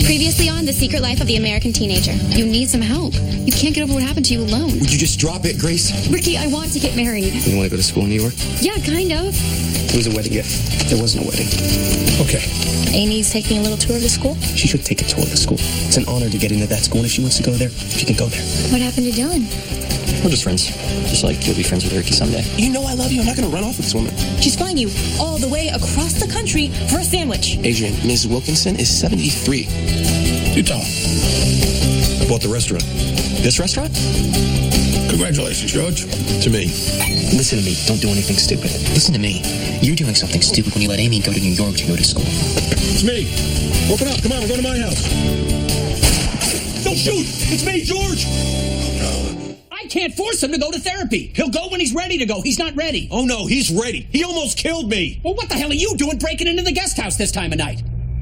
Previously on The Secret Life of the American Teenager. You need some help. You can't get over what happened to you alone. Would you just drop it, Grace? Ricky, I want to get married. You want to go to school in New York? Yeah, kind of. It was a wedding gift. There was no wedding. Okay. Amy's taking a little tour of the school. She should take a tour of the school. It's an honor to get into that school, and if she wants to go there, she can go there. What happened to Dylan? We're just friends. Just like you'll be friends with Ricky someday. You know I love you. I'm not going to run off with this woman. She's flying you all the way across the country for a sandwich. Adrian, Ms. Wilkinson is 73. You tell him. I bought the restaurant. This restaurant? Congratulations, George. To me. Listen to me. Don't do anything stupid. Listen to me. You're doing something stupid when you let Amy go to New York to go to school. It's me. Open up. Come on, we're going to my house. Don't shoot. It's me, George. I can't force him to go to therapy. He'll go when he's ready to go. He's not ready. Oh, no, he's ready. He almost killed me. Well, what the hell are you doing breaking into the guest house this time of night?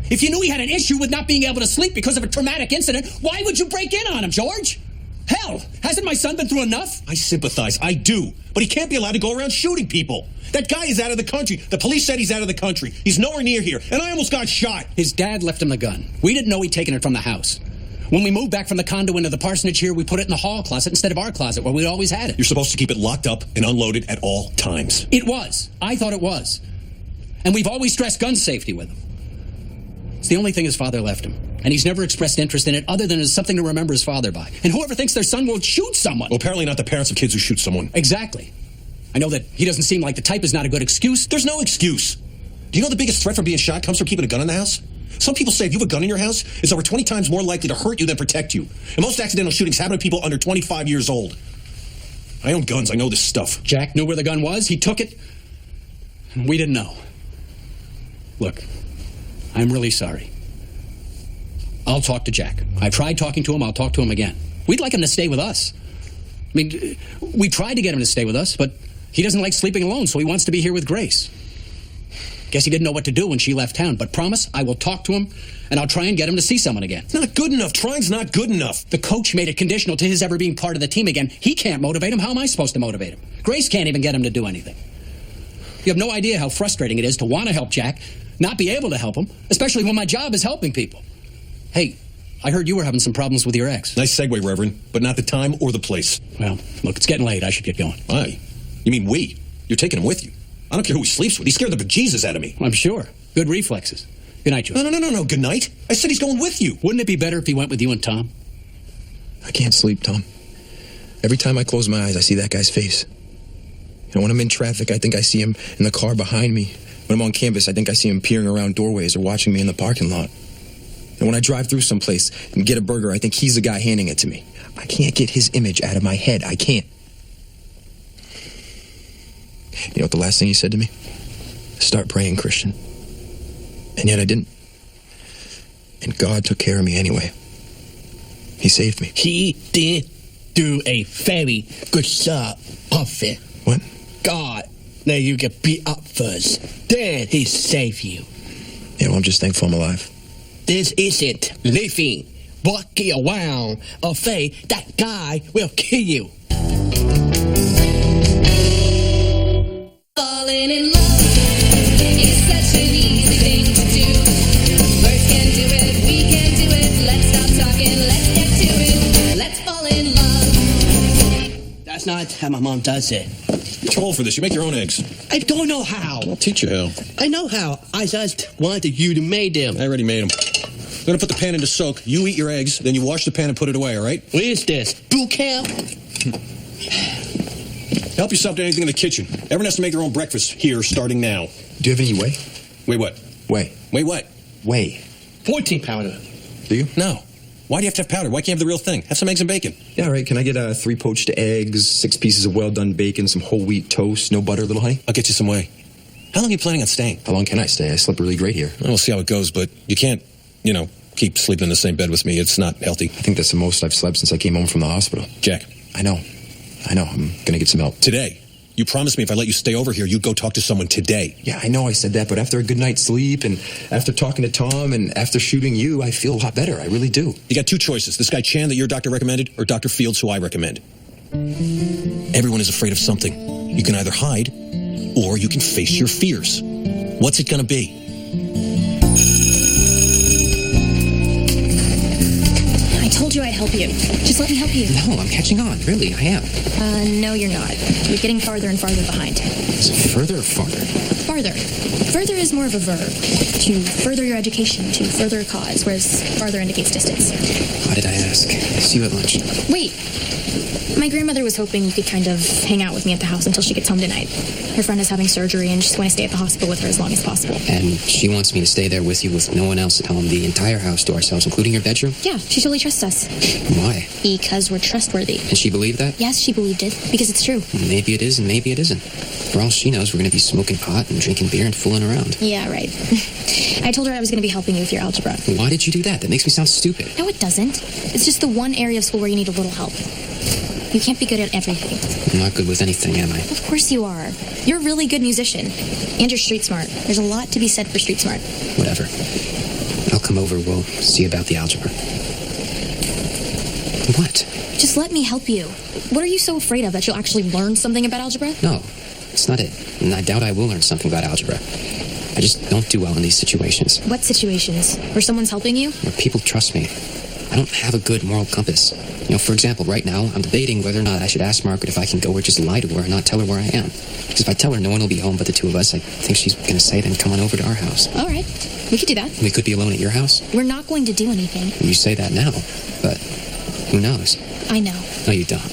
If you knew he had an issue with not being able to sleep because of a traumatic incident, why would you break in on him, George? Hell, hasn't my son been through enough? I sympathize. I do. But he can't be allowed to go around shooting people. That guy is out of the country. The police said he's out of the country. He's nowhere near here. And I almost got shot. His dad left him the gun. We didn't know he'd taken it from the house. When we moved back from the condo into the parsonage here, we put it in the hall closet instead of our closet where we'd always had it. You're supposed to keep it locked up and unloaded at all times. It was. I thought it was. And we've always stressed gun safety with him. It's the only thing his father left him. And he's never expressed interest in it other than as something to remember his father by. And whoever thinks their son will shoot someone. Well, apparently not the parents of kids who shoot someone. Exactly. I know that he doesn't seem like the type is not a good excuse. There's no excuse. Do you know the biggest threat from being shot comes from keeping a gun in the house? Some people say if you have a gun in your house, it's over 20 times more likely to hurt you than protect you. And most accidental shootings happen to people under 25 years old. I own guns. I know this stuff. Jack knew where the gun was. He took it. And we didn't know. Look, I'm really sorry. I'll talk to Jack. I tried talking to him. I'll talk to him again. We'd like him to stay with us. I mean, we tried to get him to stay with us, but he doesn't like sleeping alone, so he wants to be here with Grace. Guess he didn't know what to do when she left town, but promise I will talk to him, and I'll try and get him to see someone again. It's not good enough. Trying's not good enough. The coach made it conditional to his ever being part of the team again. He can't motivate him. How am I supposed to motivate him? Grace can't even get him to do anything. You have no idea how frustrating it is to want to help Jack, not be able to help him, especially when my job is helping people. Hey, I heard you were having some problems with your ex. Nice segue, Reverend, but not the time or the place. Well, look, it's getting late. I should get going. Why? You mean we? You're taking him with you. I don't care who he sleeps with. He scared the bejesus out of me. I'm sure. Good reflexes. Good night, George. No. Good night. I said he's going with you. Wouldn't it be better if he went with you and Tom? I can't sleep, Tom. Every time I close my eyes, I see that guy's face. And when I'm in traffic, I think I see him in the car behind me. When I'm on campus, I think I see him peering around doorways or watching me in the parking lot. And when I drive through someplace and get a burger, I think he's the guy handing it to me. I can't get his image out of my head. I can't. You know what the last thing he said to me? Start praying, Christian. And yet I didn't. And God took care of me anyway. He saved me. He did do a very good job of it. What? God, now you get beat up first. Then he saved you. Yeah, well, I'm just thankful I'm alive. This isn't living, walking around, afraid that guy will kill you. Falling in love is such an easy thing to do. Words can do it, we can do it. Let's stop talking, let's get to it. Let's fall in love. That's not how my mom does it. You're too old for this. You make your own eggs. I don't know how. I'll teach you how. I know how. I just wanted you to make them. I already made them. I'm going to put the pan into soak. You eat your eggs, then you wash the pan and put it away, all right? What is this? Boot camp? Help yourself to anything in the kitchen. Everyone has to make their own breakfast here, starting now. Do you have any whey? Wait, what? Whey. Wait, what? Whey. 14 powder. Do you? No. Why do you have to have powder? Why can't you have the real thing? Have some eggs and bacon. Yeah, all right. Can I get 3 poached eggs, 6 pieces of well-done bacon, some whole wheat toast, no butter, little honey? I'll get you some whey. How long are you planning on staying? How long can I stay? I slept really great here. We'll see how it goes, but you can't, keep sleeping in the same bed with me. It's not healthy. I think that's the most I've slept since I came home from the hospital. Jack. I know. I'm going to get some help. Today. You promised me if I let you stay over here, you'd go talk to someone today. Yeah, I know I said that, but after a good night's sleep and after talking to Tom and after shooting you, I feel a lot better. I really do. You got 2 choices. This guy Chan that your doctor recommended or Dr. Fields, who I recommend. Everyone is afraid of something. You can either hide or you can face your fears. What's it going to be? help you. Just let me help you. No, I'm catching on. Really, I am. No, you're not. You're getting farther and farther behind. Is it further or farther? Farther. Further is more of a verb. To further your education, to further a cause, whereas farther indicates distance. Why did I ask? See you at lunch. Wait. My grandmother was hoping you could kind of hang out with me at the house until she gets home tonight. Her friend is having surgery and just want to stay at the hospital with her as long as possible. And she wants me to stay there with you with no one else at home, the entire house to ourselves, including your bedroom? Yeah, she totally trusts us. Why? Because we're trustworthy. And she believed that? Yes, she believed it, because it's true. Maybe it is and maybe it isn't. For all she knows, we're going to be smoking pot and drinking beer and fooling around. Yeah, right. I told her I was going to be helping you with your algebra. Why did you do that? That makes me sound stupid. No, it doesn't. It's just the one area of school where you need a little help. You can't be good at everything. I'm not good with anything, am I? Of course you are. You're a really good musician. And you're street smart. There's a lot to be said for street smart. Whatever. I'll come over. We'll see about the algebra. What? Just let me help you. What are you so afraid of, that you'll actually learn something about algebra? No, it's not it. And I doubt I will learn something about algebra. I just don't do well in these situations. What situations? Where someone's helping you? Where people trust me. I don't have a good moral compass. You know, for example, right now, I'm debating whether or not I should ask Margaret if I can go or just lie to her and not tell her where I am. Because if I tell her no one will be home but the two of us, I think she's going to say then come on over to our house. All right. We could do that. We could be alone at your house. We're not going to do anything. You say that now, but who knows? I know. No, you don't.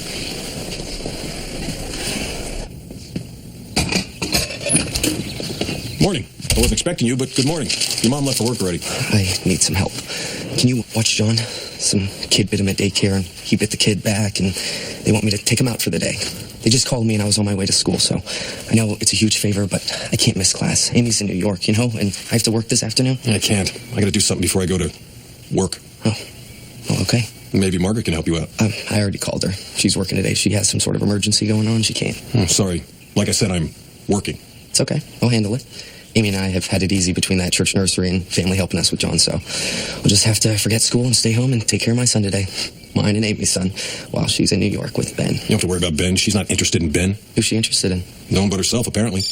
Morning. I wasn't expecting you, but good morning. Your mom left for work already. I need some help. Can you watch John? Some kid bit him at daycare, and he bit the kid back, and they want me to take him out for the day. They just called me, and I was on my way to school, so I know it's a huge favor, but I can't miss class. Amy's in New York, you know, and I have to work this afternoon. I can't. I got to do something before I go to work. Oh, okay. Maybe Margaret can help you out. I already called her. She's working today. She has some sort of emergency going on. She can't. Oh, sorry. Like I said, I'm working. It's okay. I'll handle it. Amy and I have had it easy between that church nursery and family helping us with John, so we'll just have to forget school and stay home and take care of my son today. Mine and Amy's son, while she's in New York with Ben. You don't have to worry about Ben. She's not interested in Ben. Who's she interested in? No one but herself, apparently.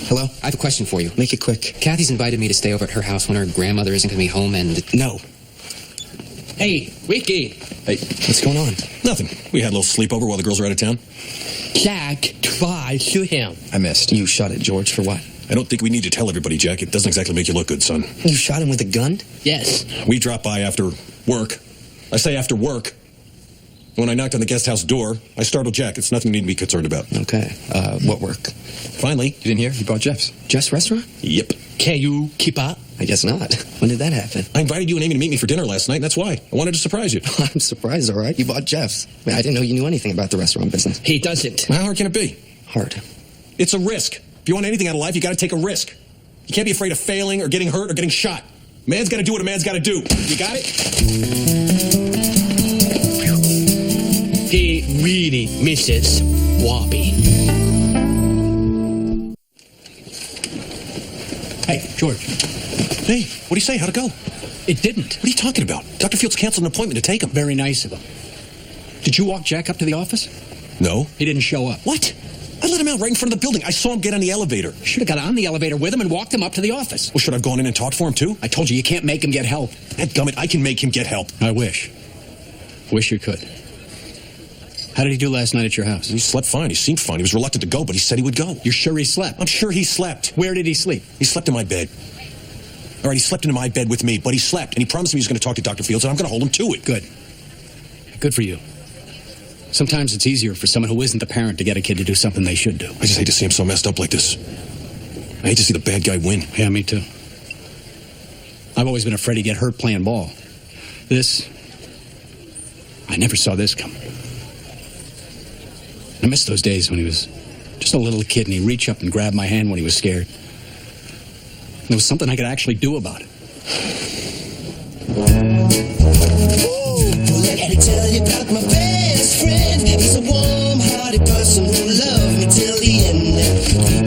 Hello? I have a question for you. Make it quick. Kathy's invited me to stay over at her house when her grandmother isn't going to be home and... No. Hey, Ricky. Hey, What's going on? nothing. We had a little sleepover while the girls were out of town. Jack tried to him. I missed. You shot at George for what? I don't think we need to tell everybody, Jack. It doesn't exactly make you look good, son. You shot him with a gun? Yes. We dropped by after work. I say after work. When I knocked on the guest house door, I startled Jack. It's nothing you need to be concerned about. Okay. What work? Finally. You didn't hear? He bought Jeff's. Jeff's restaurant? Yep. Can you keep up? I guess not. When did that happen? I invited you and Amy to meet me for dinner last night, and that's why. I wanted to surprise you. I'm surprised, all right? You bought Jeff's. I mean, I didn't know you knew anything about the restaurant business. He doesn't. How hard can it be? Hard. It's a risk. If you want anything out of life, you got to take a risk. You can't be afraid of failing or getting hurt or getting shot. Man's got to do what a man's got to do. You got it? He really misses Wobby. Hey, George. Hey, what do you say? How'd it go? It didn't. What are you talking about? Dr. Fields canceled an appointment to take him. Very nice of him. Did you walk Jack up to the office? No. He didn't show up. What? I let him out right in front of the building. I saw him get on the elevator. Should have got on the elevator with him and walked him up to the office. Well, should I have gone in and talked for him, too? I told you can't make him get help. Dadgummit, I can make him get help. I wish. Wish you could. How did he do last night at your house? He slept fine. He seemed fine. He was reluctant to go, but he said he would go. You're sure he slept? I'm sure he slept. Where did he sleep? He slept in my bed. All right, he slept in my bed with me, but he slept, and he promised me he was going to talk to Dr. Fields, and I'm going to hold him to it. Good. Good for you. Sometimes it's easier for someone who isn't the parent to get a kid to do something they should do. I just hate to see him so messed up like this. I hate to see the bad guy win. Yeah, me too. I've always been afraid he'd get hurt playing ball. I never saw this coming. I miss those days when he was just a little kid and he'd reach up and grab my hand when he was scared. There was something I could actually do about it. Let me tell you about my best friend. He's a warm-hearted person who loved me till the end.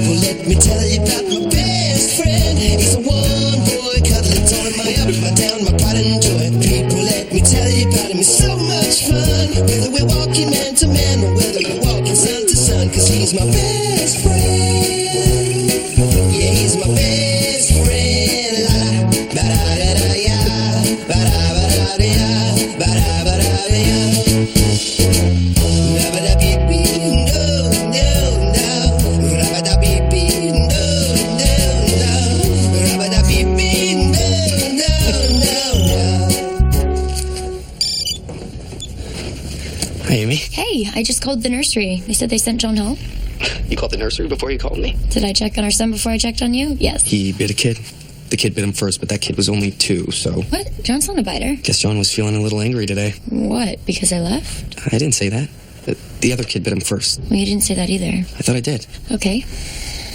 Well, let me tell you about my best friend. He's a one-boy cuddling, towing my up, my down, my pride and joy. People, let me tell you about him. It's so much fun. Whether we're walking man to man or whether we're walking sun to sun, 'cause he's my best friend. Yeah, he's my best friend. La la, ba da da da ya, ba da ba da. I just called the nursery. They said they sent John home. You called the nursery before you called me? Did I check on our son before I checked on you? Yes. He bit a kid. The kid bit him first, but that kid was only 2, so... What? John's not a biter. Guess John was feeling a little angry today. What? Because I left? I didn't say that. The other kid bit him first. Well, you didn't say that either. I thought I did. Okay.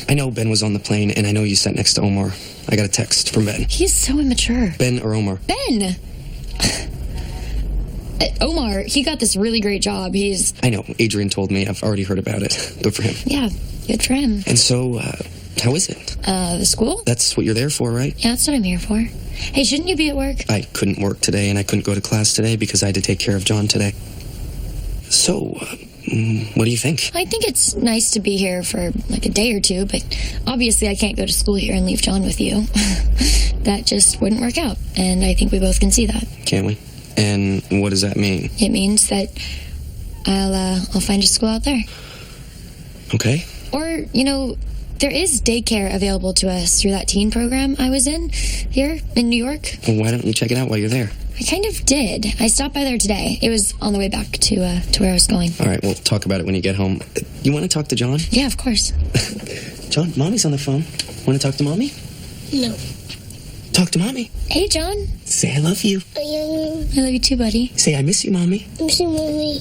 I know Ben was on the plane, and I know you sat next to Omar. I got a text from Ben. He's so immature. Ben or Omar? Ben! Omar, he got this really great job. I know. Adrian told me. I've already heard about it. Good for him. Yeah, good for him. And so, how is it? The school? That's what you're there for, right? Yeah, that's what I'm here for. Hey, shouldn't you be at work? I couldn't work today, and I couldn't go to class today because I had to take care of John today. So, what do you think? I think it's nice to be here for like a day or two, but obviously I can't go to school here and leave John with you. That just wouldn't work out, and I think we both can see that. Can't we? And what does that mean? It means that I'll find a school out there. Okay. Or, there is daycare available to us through that teen program I was in here in New York. Well, why don't you check it out while you're there? I kind of did. I stopped by there today. It was on the way back to where I was going. All right, we'll talk about it when you get home. You want to talk to John? Yeah, of course. John, Mommy's on the phone. Want to talk to Mommy? No. Talk to Mommy. Hey, John. Say I love you. I love you too, buddy. Say I miss you, Mommy. I miss you, Mommy.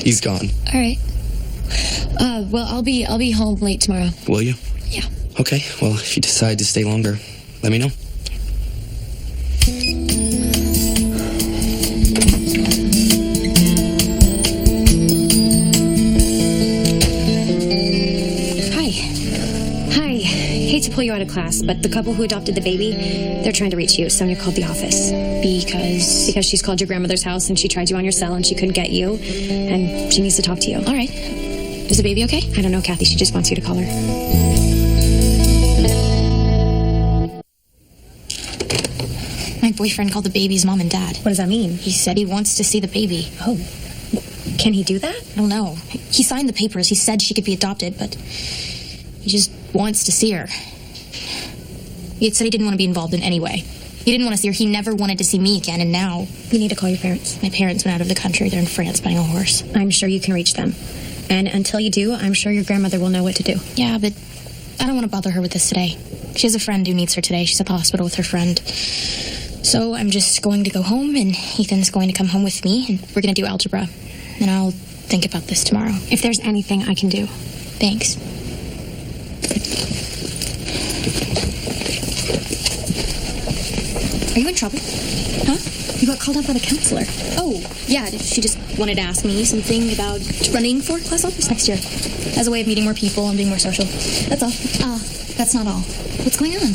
He's gone. All right. Well, I'll be home late tomorrow. Will you? Yeah. Okay, well, if you decide to stay longer, let me know. Hi. Hate to pull you out of class, but the couple who adopted the baby, they're trying to reach you. Sonia called the office. Because she's called your grandmother's house and she tried you on your cell and she couldn't get you. And she needs to talk to you. All right. Is the baby okay? I don't know, Kathy. She just wants you to call her. My boyfriend called the baby's mom and dad. What does that mean? He said he wants to see the baby. Oh. Can he do that? I don't know. He signed the papers. He said she could be adopted, but he just wants to see her. He had said he didn't want to be involved in any way. He didn't want to see her. He never wanted to see me again, and now... You need to call your parents. My parents went out of the country. They're in France buying a horse. I'm sure you can reach them. And until you do, I'm sure your grandmother will know what to do. Yeah, but I don't want to bother her with this today. She has a friend who needs her today. She's at the hospital with her friend. So I'm just going to go home, and Ethan's going to come home with me, and we're going to do algebra. And I'll think about this tomorrow. If there's anything I can do. Thanks. Are you in trouble? Huh? You got called up by the counselor. Oh, yeah. She just wanted to ask me something about running for class office next year. As a way of meeting more people and being more social. That's all. That's not all. What's going on?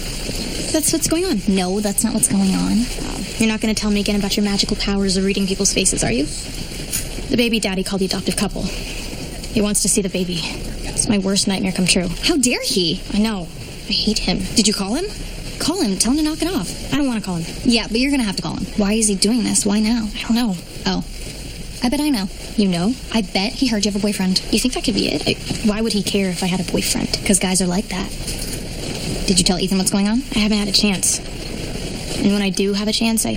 That's what's going on. No, that's not what's going on. You're not going to tell me again about your magical powers of reading people's faces, are you? The baby daddy called the adoptive couple. He wants to see the baby. It's my worst nightmare come true. How dare he? I know. I hate him. Did you call him? Call him. Tell him to knock it off. I don't want to call him. Yeah, but you're going to have to call him. Why is he doing this? Why now? I don't know. Oh. I bet I know. You know? I bet he heard you have a boyfriend. You think that could be it? Why would he care if I had a boyfriend? Because guys are like that. Did you tell Ethan what's going on? I haven't had a chance. And when I do have a chance, I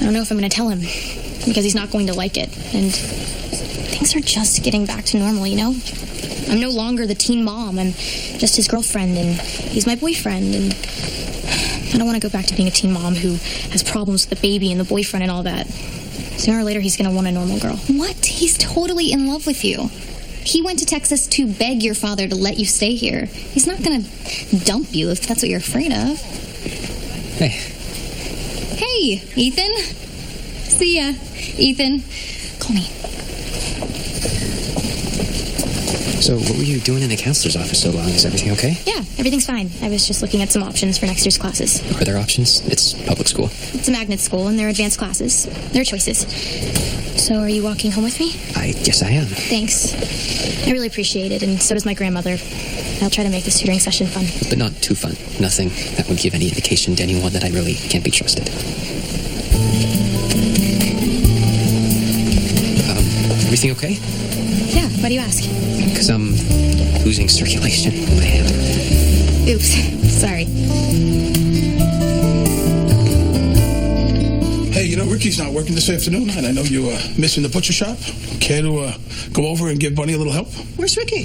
don't know if I'm going to tell him. Because he's not going to like it. And things are just getting back to normal, you know? I'm no longer the teen mom. I'm just his girlfriend, and he's my boyfriend, and I don't want to go back to being a teen mom who has problems with the baby and the boyfriend and all that. Sooner or later, he's going to want a normal girl. What? He's totally in love with you. He went to Texas to beg your father to let you stay here. He's not going to dump you if that's what you're afraid of. Hey. Hey, Ethan. See ya, Ethan. Call me. So, what were you doing in the counselor's office so long? Is everything okay? Yeah, everything's fine. I was just looking at some options for next year's classes. Are there options? It's public school. It's a magnet school, and they're advanced classes. There are choices. So, are you walking home with me? Yes, I am. Thanks. I really appreciate it, and so does my grandmother. I'll try to make this tutoring session fun. But not too fun. Nothing that would give any indication to anyone that I really can't be trusted. Everything okay? Yeah, why do you ask? Because I'm losing circulation in my hand. Oops, sorry. Hey, Ricky Bunny's not working this afternoon, and I know you're missing the butcher shop. Care to go over and give Bunny a little help? Where's Ricky?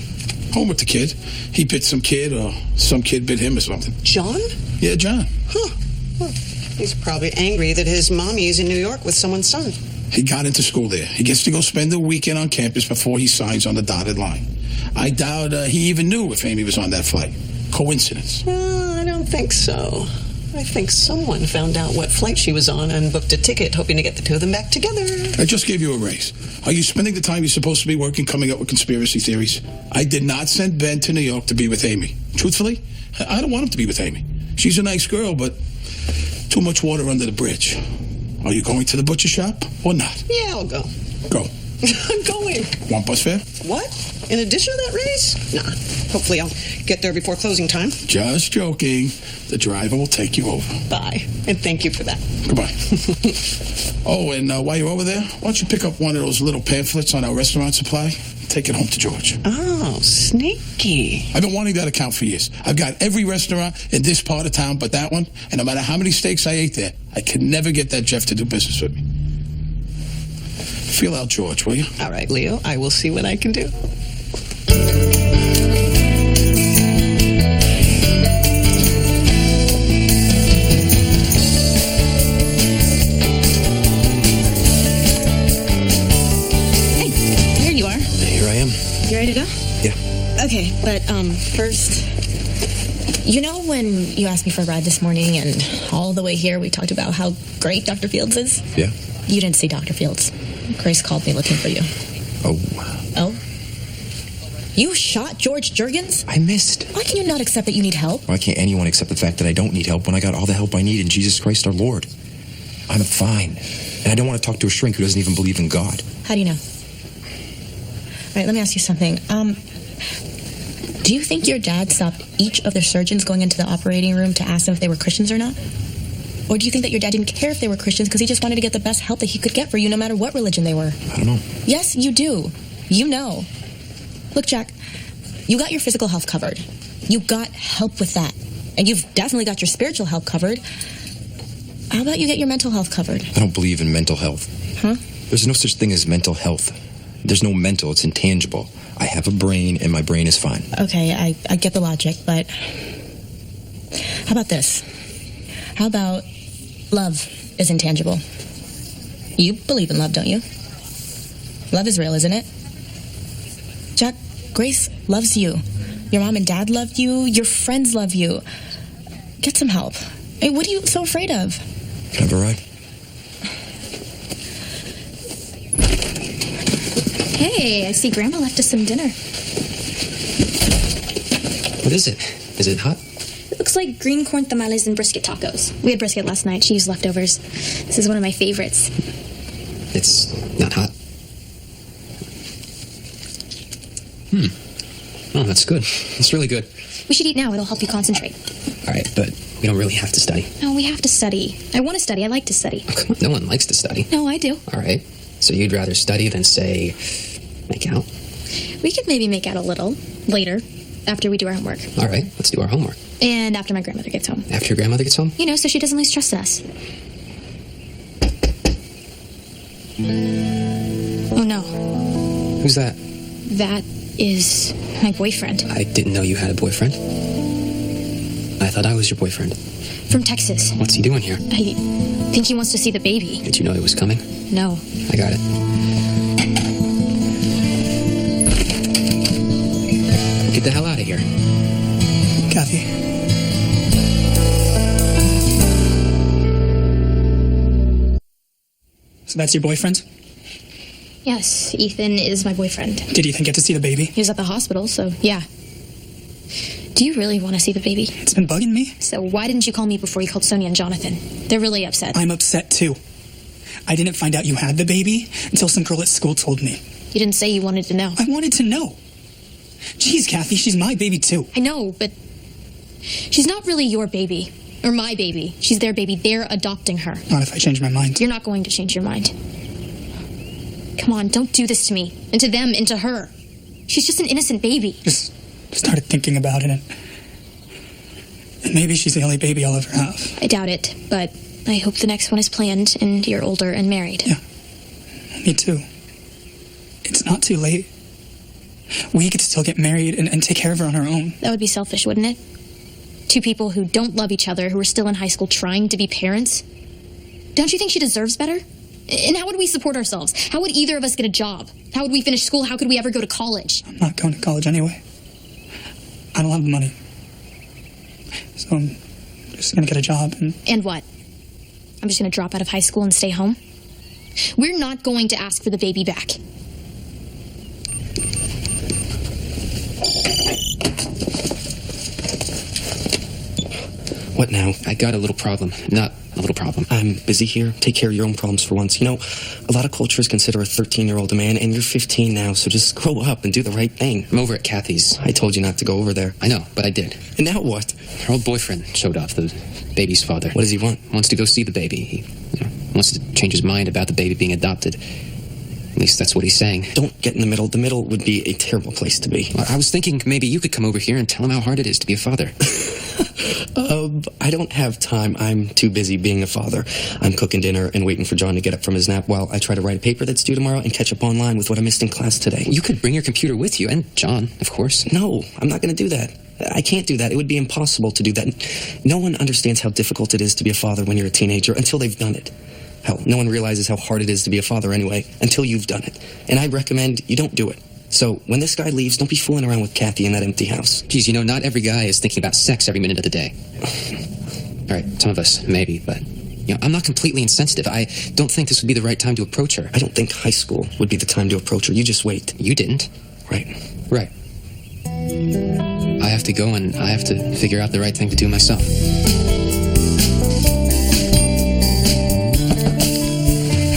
Home with the kid. He bit some kid, or some kid bit him or something. John? Yeah, John. Huh. Well, he's probably angry that his mommy's in New York with someone's son. He got into school there. He gets to go spend the weekend on campus before he signs on the dotted line. I doubt he even knew if Amy was on that flight. Coincidence. I don't think so. I think someone found out what flight she was on and booked a ticket, hoping to get the two of them back together. I just gave you a raise. Are you spending the time you're supposed to be working coming up with conspiracy theories? I did not send Ben to New York to be with Amy. Truthfully, I don't want him to be with Amy. She's a nice girl, but too much water under the bridge. Are you going to the butcher shop or not? Yeah, I'll go. Go. I'm going. Want bus fare? What? In addition to that raise? Nah. Hopefully I'll get there before closing time. Just joking. The driver will take you over. Bye. And thank you for that. Goodbye. Oh, and while you're over there, why don't you pick up one of those little pamphlets on our restaurant supply? Take it home to George. Oh, sneaky. I've been wanting that account for years. I've got every restaurant in this part of town but that one, and no matter how many steaks I ate there, I could never get that Jeff to do business with me. Feel out George, will you? All right, Leo. I will see what I can do. You ready to go? Yeah. Okay, but first, you know when you asked me for a ride this morning and all the way here we talked about how great Dr. Fields is? Yeah. You didn't see Dr. Fields. Grace called me looking for you. Oh. Oh? You shot George Juergens? I missed. Why can you not accept that you need help? Why can't anyone accept the fact that I don't need help when I got all the help I need in Jesus Christ our Lord? I'm fine. And I don't want to talk to a shrink who doesn't even believe in God. How do you know? All right, let me ask you something. Do you think your dad stopped each of the surgeons going into the operating room to ask them if they were Christians or not? Or do you think that your dad didn't care if they were Christians because he just wanted to get the best help that he could get for you no matter what religion they were? I don't know. Yes, you do. You know. Look, Jack, you got your physical health covered. You got help with that. And you've definitely got your spiritual health covered. How about you get your mental health covered? I don't believe in mental health. Huh? There's no such thing as mental health. There's no mental, it's intangible. I have a brain, and my brain is fine. Okay, I get the logic, but how about this? How about love is intangible? You believe in love, don't you? Love is real, isn't it? Jack, Grace loves you. Your mom and dad love you. Your friends love you. Get some help. Hey, what are you so afraid of? Can I have a ride? Hey, I see Grandma left us some dinner. What is it? Is it hot? It looks like green corn tamales and brisket tacos. We had brisket last night. She used leftovers. This is one of my favorites. It's not hot. Oh, that's good. It's really good. We should eat now. It'll help you concentrate. All right, but we don't really have to study. No, we have to study. I want to study. I like to study. Oh, come on. No one likes to study. No, I do. All right. So you'd rather study than, say, make out? We could maybe make out a little later, after we do our homework. All right, let's do our homework. And after my grandmother gets home. After your grandmother gets home? You know, so she doesn't lose trust in us. Oh, no. Who's that? That is my boyfriend. I didn't know you had a boyfriend. I thought I was your boyfriend. From Texas. What's he doing here? I think he wants to see the baby. Did you know he was coming? No. I got it. Get the hell out of here. Kathy. So that's your boyfriend? Yes, Ethan is my boyfriend. Did Ethan get to see the baby? He was at the hospital, so yeah. Do you really want to see the baby? It's been bugging me. So why didn't you call me before you called Sonia and Jonathan? They're really upset. I'm upset too. I didn't find out you had the baby until some girl at school told me. You didn't say you wanted to know. I wanted to know. Jeez, Kathy, she's my baby too. I know, but she's not really your baby. Or my baby. She's their baby. They're adopting her. Not if I change my mind. You're not going to change your mind. Come on, don't do this to me. And to them, and to her. She's just an innocent baby. Just started thinking about it, and maybe she's the only baby I'll ever have. I doubt it, but I hope the next one is planned and you're older and married. Yeah, me too. It's not too late. We could still get married and take care of her on our own. That would be selfish, wouldn't it? Two people who don't love each other, who are still in high school trying to be parents. Don't you think she deserves better? And how would we support ourselves? How would either of us get a job? How would we finish school? How could we ever go to college? I'm not going to college anyway. I don't have the money. So I'm just going to get a job and... And what? I'm just going to drop out of high school and stay home? We're not going to ask for the baby back. What now? I got a little problem. Not a little problem. I'm busy here. Take care of your own problems for once. You know, a lot of cultures consider a 13-year-old a man, and you're 15 now, so just grow up and do the right thing. I'm over at Kathy's. I told you not to go over there. I know, but I did. And now what? Her old boyfriend showed up, the baby's father. What does he want? Wants to go see the baby. He wants to change his mind about the baby being adopted. At least that's what he's saying. Don't get in the middle. The middle would be a terrible place to be. I was thinking maybe you could come over here and tell him how hard it is to be a father. I don't have time. I'm too busy being a father. I'm cooking dinner and waiting for John to get up from his nap while I try to write a paper that's due tomorrow and catch up online with what I missed in class today. You could bring your computer with you, and John, of course. No, I'm not going to do that. I can't do that. It would be impossible to do that. No one understands how difficult it is to be a father when you're a teenager until they've done it. Hell, no one realizes how hard it is to be a father anyway until you've done it. And I recommend you don't do it. So, when this guy leaves, don't be fooling around with Kathy in that empty house. Geez, you know, not every guy is thinking about sex every minute of the day. All right, some of us, maybe, but, you know, I'm not completely insensitive. I don't think this would be the right time to approach her. I don't think high school would be the time to approach her. You just wait. You didn't. Right. Right. I have to go and I have to figure out the right thing to do myself.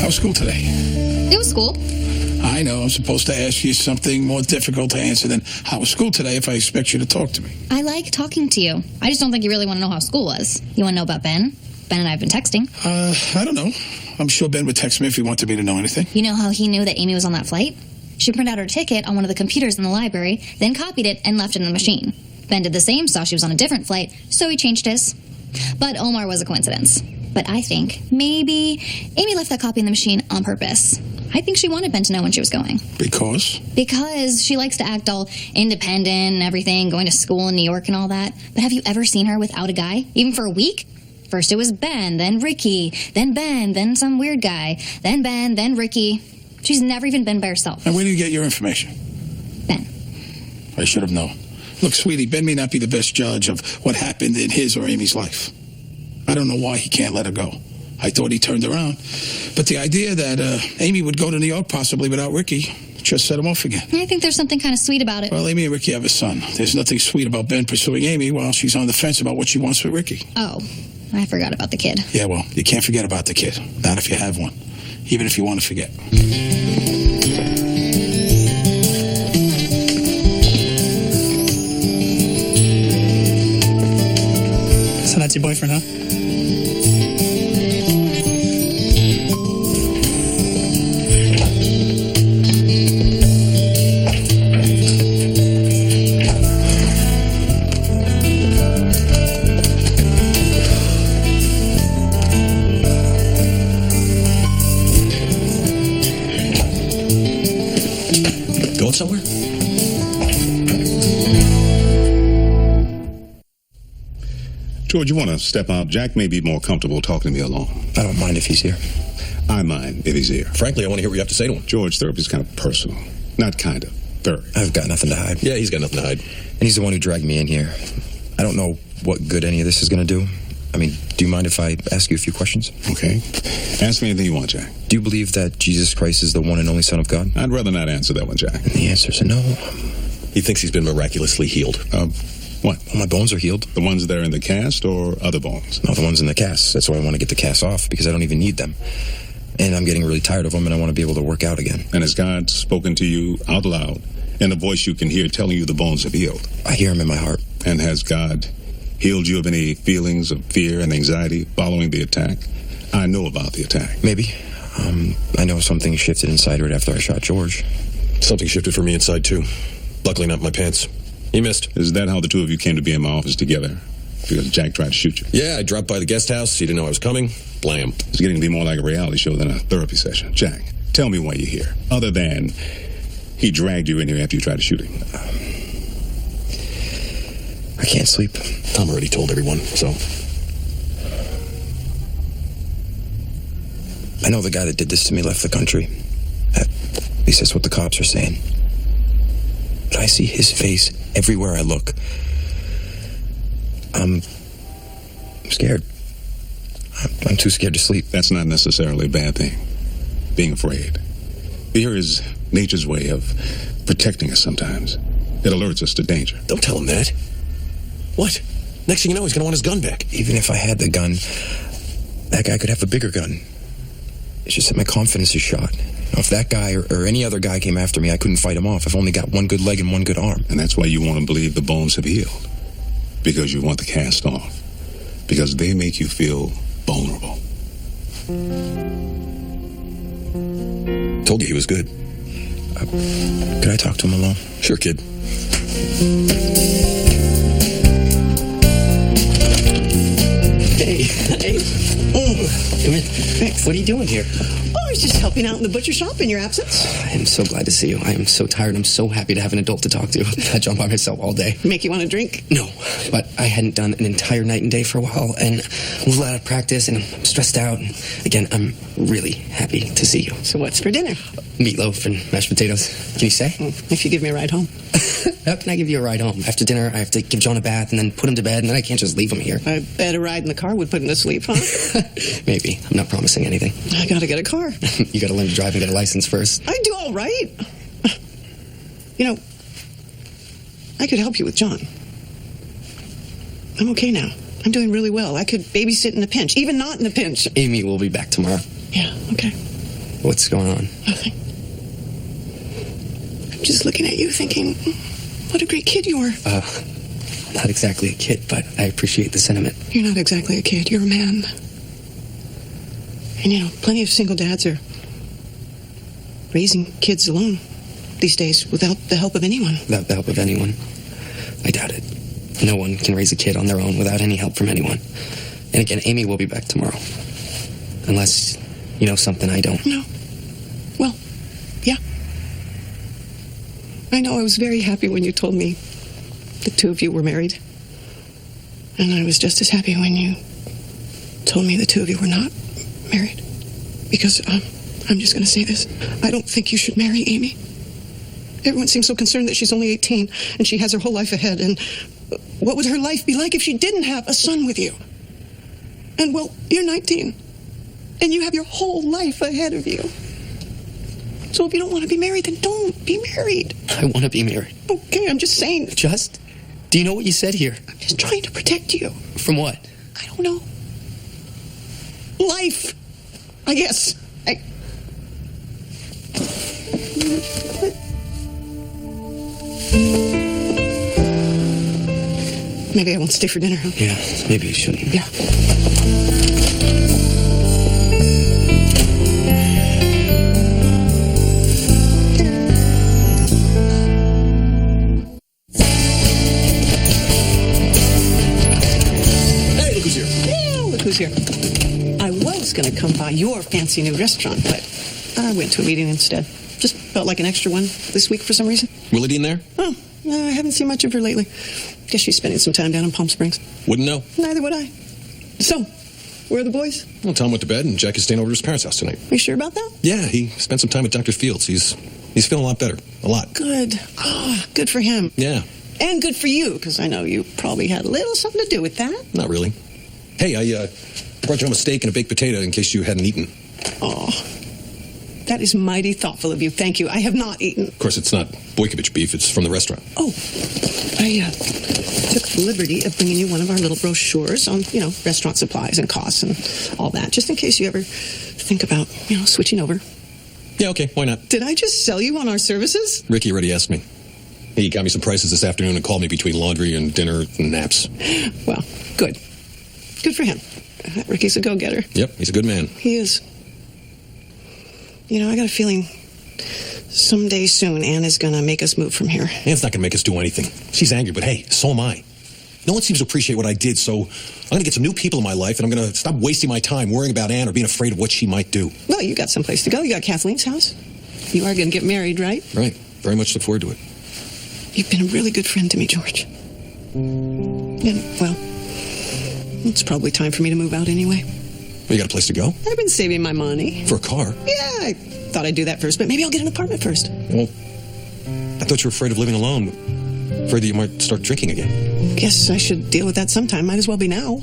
How's school today? It was school. I know I'm supposed to ask you something more difficult to answer than how was school today if I expect you to talk to me. I like talking to you. I just don't think you really want to know how school was. You want to know about Ben? Ben and I have been texting. I don't know. I'm sure Ben would text me if he wanted me to know anything. You know how he knew that Amy was on that flight? She printed out her ticket on one of the computers in the library, then copied it and left it in the machine. Ben did the same, saw she was on a different flight, so he changed his. But Omar was a coincidence. But I think maybe Amy left that copy in the machine on purpose. I think she wanted Ben to know when she was going. Because? Because she likes to act all independent and everything, going to school in New York and all that. But have you ever seen her without a guy? Even for a week? First it was Ben, then Ricky, then Ben, then some weird guy, then Ben, then Ricky. She's never even been by herself. And where do you get your information? Ben. I should have known. Look, sweetie, Ben may not be the best judge of what happened in his or Amy's life. I don't know why he can't let her go. I thought he turned around. But the idea that Amy would go to New York possibly without Ricky just set him off again. I think there's something kind of sweet about it. Well, Amy and Ricky have a son. There's nothing sweet about Ben pursuing Amy while she's on the fence about what she wants with Ricky. Oh, I forgot about the kid. Yeah, well, you can't forget about the kid. Not if you have one. Even if you want to forget. So that's your boyfriend, huh? Going somewhere? George, you want to step out? Jack may be more comfortable talking to me alone. I don't mind if he's here. I mind if he's here. Frankly, I want to hear what you have to say to him. George, therapy is kind of personal. Not kind of. Very. I've got nothing to hide. Yeah, he's got nothing to hide. And he's the one who dragged me in here. I don't know what good any of this is going to do. I mean, do you mind if I ask you a few questions? Okay. Ask me anything you want, Jack. Do you believe that Jesus Christ is the one and only Son of God? I'd rather not answer that one, Jack. And the answer is no. He thinks he's been miraculously healed. What? Well, my bones are healed. The ones that are in the cast or other bones? No, the ones in the cast. That's why I want to get the cast off, because I don't even need them. And I'm getting really tired of them, and I want to be able to work out again. And has God spoken to you out loud in a voice you can hear telling you the bones have healed? I hear him in my heart. And has God healed you of any feelings of fear and anxiety following the attack? I know about the attack. Maybe. I know something shifted inside right after I shot George. Something shifted for me inside, too. Luckily not my pants. He missed. Is that how the two of you came to be in my office together? because Jack tried to shoot you. Yeah, I dropped by the guest house. He didn't know I was coming. Blam. It's getting to be more like a reality show than a therapy session. Jack, tell me why you're here, other than he dragged you in here after you tried to shoot him. I can't sleep. Tom already told everyone, so. I know the guy that did this to me left the country. At least that's what the cops are saying. But I see his face everywhere I look. I'm scared. I'm too scared to sleep. That's not necessarily a bad thing. Being afraid. Fear is nature's way of protecting us sometimes. It alerts us to danger. Don't tell him that. What? Next thing you know, he's going to want his gun back. Even if I had the gun, that guy could have a bigger gun. It's just that my confidence is shot. If that guy or any other guy came after me, I couldn't fight him off. I've only got one good leg and one good arm. And that's why you want to believe the bones have healed. Because you want the cast off. Because they make you feel vulnerable. Told you he was good. Could I talk to him alone? Sure, kid. Hey. Come in. Thanks. What are you doing here? Oh, I was just helping out in the butcher shop in your absence. I am so glad to see you. I am so tired. I'm so happy to have an adult to talk to. I jump by myself all day. Make you want a drink? No, but I hadn't done an entire night and day for a while, and I was out of practice, and I'm stressed out. And again, I'm really happy to see you. So what's for dinner? Meatloaf and mashed potatoes. Can you say? If you give me a ride home. How can I give you a ride home? After dinner, I have to give John a bath and then put him to bed, and then I can't just leave him here. I bet a ride in the car would put him to sleep, huh? Maybe. I'm not promising anything. I gotta get a car. You gotta learn to drive and get a license first. I do all right. You know, I could help you with John. I'm okay now. I'm doing really well. I could babysit in a pinch, even not in a pinch. Amy will be back tomorrow. Yeah, okay. What's going on? Nothing. I'm just looking at you thinking, what a great kid you are. Not exactly a kid, but I appreciate the sentiment. You're not exactly a kid. You're a man. And, you know, plenty of single dads are raising kids alone these days without the help of anyone. Without the help of anyone? I doubt it. No one can raise a kid on their own without any help from anyone. And again, Amy will be back tomorrow. Unless you know something I don't. No. Well, yeah. I know I was very happy when you told me the two of you were married. And I was just as happy when you told me the two of you were not married. Because, I'm just going to say this. I don't think you should marry Amy. Everyone seems so concerned that she's only 18 and she has her whole life ahead. And what would her life be like if she didn't have a son with you? And, well, you're 19. And you have your whole life ahead of you. So if you don't want to be married, then don't be married. I want to be married. Okay, I'm just saying. Just? Do you know what you said here? I'm just trying to protect you. From what? I don't know. Life, I guess. Maybe I won't stay for dinner, huh? Yeah, maybe you shouldn't. Yeah. Hey, look who's here. Yeah, look who's here. I was going to come by your fancy new restaurant, but I went to a meeting instead. Just felt like an extra one this week for some reason. Willadine there? Oh, no, I haven't seen much of her lately. Guess she's spending some time down in Palm Springs. Wouldn't know. Neither would I. So, where are the boys? Well, Tom went to bed, and Jack is staying over at his parents' house tonight. Are you sure about that? Yeah, he spent some time with Dr. Fields. He's feeling a lot better. A lot. Good. Oh, good for him. Yeah. And good for you, because I know you probably had a little something to do with that. Not really. Hey, I brought you home a steak and a baked potato in case you hadn't eaten. Oh, that is mighty thoughtful of you. Thank you. I have not eaten. Of course, it's not Boykovich beef. It's from the restaurant. Oh, I took the liberty of bringing you one of our little brochures on, restaurant supplies and costs and all that, just in case you ever think about, switching over. Yeah, okay. Why not? Did I just sell you on our services? Ricky already asked me. He got me some prices this afternoon and called me between laundry and dinner and naps. Well, good. Good for him. Ricky's a go-getter. Yep, he's a good man. He is. I got a feeling someday soon Ann is going to make us move from here. Ann's not going to make us do anything. She's angry, but hey, so am I. No one seems to appreciate what I did, so I'm going to get some new people in my life, and I'm going to stop wasting my time worrying about Ann or being afraid of what she might do. Well, you got someplace to go. You got Kathleen's house. You are going to get married, right? Right. Very much look forward to it. You've been a really good friend to me, George. And, well, it's probably time for me to move out anyway. You got a place to go? I've been saving my money. For a car? Yeah, I thought I'd do that first, but maybe I'll get an apartment first. Well, I thought you were afraid of living alone. Afraid that you might start drinking again. Guess I should deal with that sometime. Might as well be now.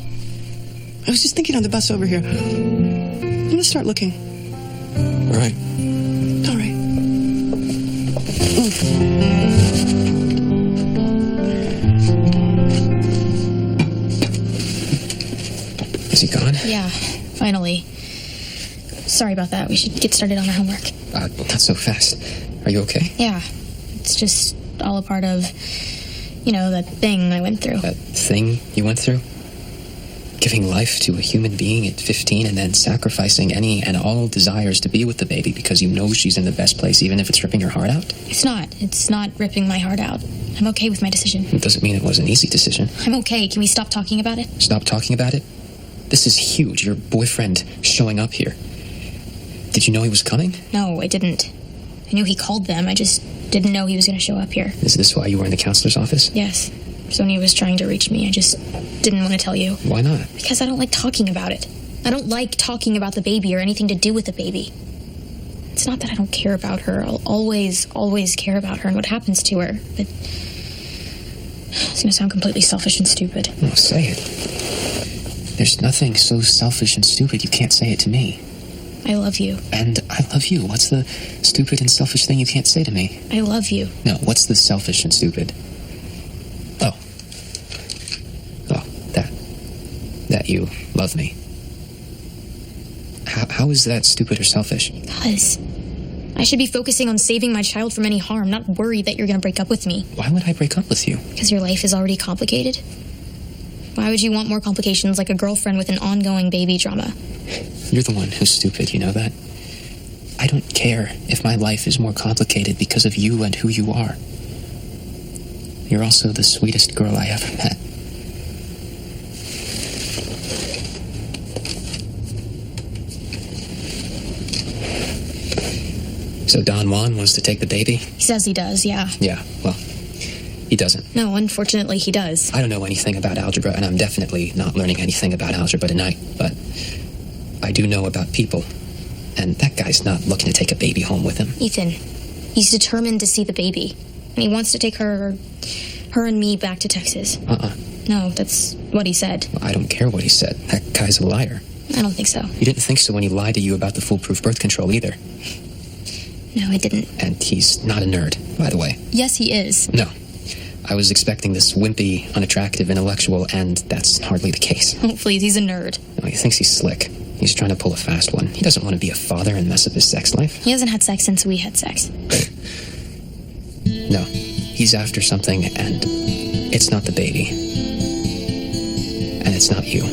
I was just thinking on the bus over here. I'm going to start looking. All right. All right. Is he gone? Yeah, finally. Sorry about that. We should get started on our homework. Not so fast. Are you okay? Yeah, it's just all a part of, that thing I went through. That thing you went through? Giving life to a human being at 15 and then sacrificing any and all desires to be with the baby because you know she's in the best place, even if it's ripping her heart out? It's not ripping my heart out. I'm okay with my decision. It doesn't mean it was an easy decision. I'm okay. Can we stop talking about it? Stop talking about it? This is huge. Your boyfriend showing up here. Did you know he was coming? No, I didn't. I knew he called them. I just didn't know he was going to show up here. Is this why you were in the counselor's office? Yes. Sonia was trying to reach me. I just didn't want to tell you. Why not? Because I don't like talking about it. I don't like talking about the baby or anything to do with the baby. It's not that I don't care about her. I'll always care about her and what happens to her. But it's going to sound completely selfish and stupid. No, say it. There's nothing so selfish and stupid you can't say it to me. I love you. And I love you. What's the stupid and selfish thing you can't say to me? I love you. No, what's the selfish and stupid? Oh, that you love me. How is that stupid or selfish? Because I should be focusing on saving my child from any harm, not worried that you're going to break up with me. Why would I break up with you? Because your life is already complicated. Why would you want more complications like a girlfriend with an ongoing baby drama? You're the one who's stupid, you know that? I don't care if my life is more complicated because of you and who you are. You're also the sweetest girl I ever met. So Don Juan wants to take the baby? He says he does, yeah. Yeah, well, he doesn't. No, unfortunately he does. I don't know anything about algebra, and I'm definitely not learning anything about algebra tonight, but I do know about people, and that guy's not looking to take a baby home with him. Ethan, he's determined to see the baby, and he wants to take her and me back to Texas. No, that's what he said. Well, I don't care what he said. That guy's a liar. I don't think so. You didn't think so when he lied to you about the foolproof birth control either. No, I didn't. And he's not a nerd, by the way. Yes, he is. No. I was expecting this wimpy, unattractive intellectual, and that's hardly the case. Oh, please, he's a nerd. No, he thinks he's slick. He's trying to pull a fast one. He doesn't want to be a father and mess up his sex life. He hasn't had sex since we had sex. No. He's after something, and it's not the baby. And it's not you.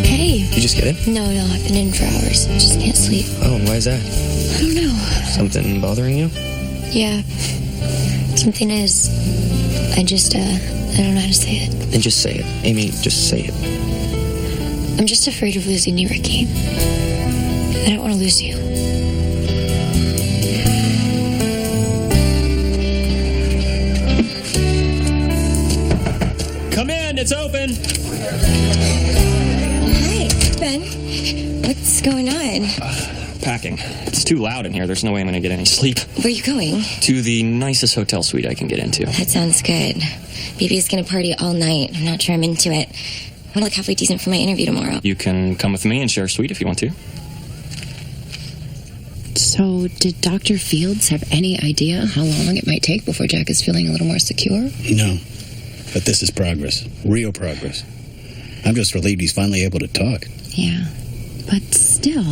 Hey. You just get in? No, I've been in for hours. I just can't sleep. Oh, why is that? I don't know. Something bothering you? Yeah. Something is. I don't know how to say it. Then just say it. Amy, just say it. I'm just afraid of losing you, Ricky. I don't want to lose you. Come in, it's open. Hi, Ben. What's going on? Packing. It's too loud in here. There's no way I'm going to get any sleep. Where are you going? To the nicest hotel suite I can get into. That sounds good. Baby's going to party all night. I'm not sure I'm into it. I want to look halfway decent for my interview tomorrow. You can come with me and share a suite if you want to. So, did Dr. Fields have any idea how long it might take before Jack is feeling a little more secure? No. But this is progress. Real progress. I'm just relieved he's finally able to talk. Yeah. But still,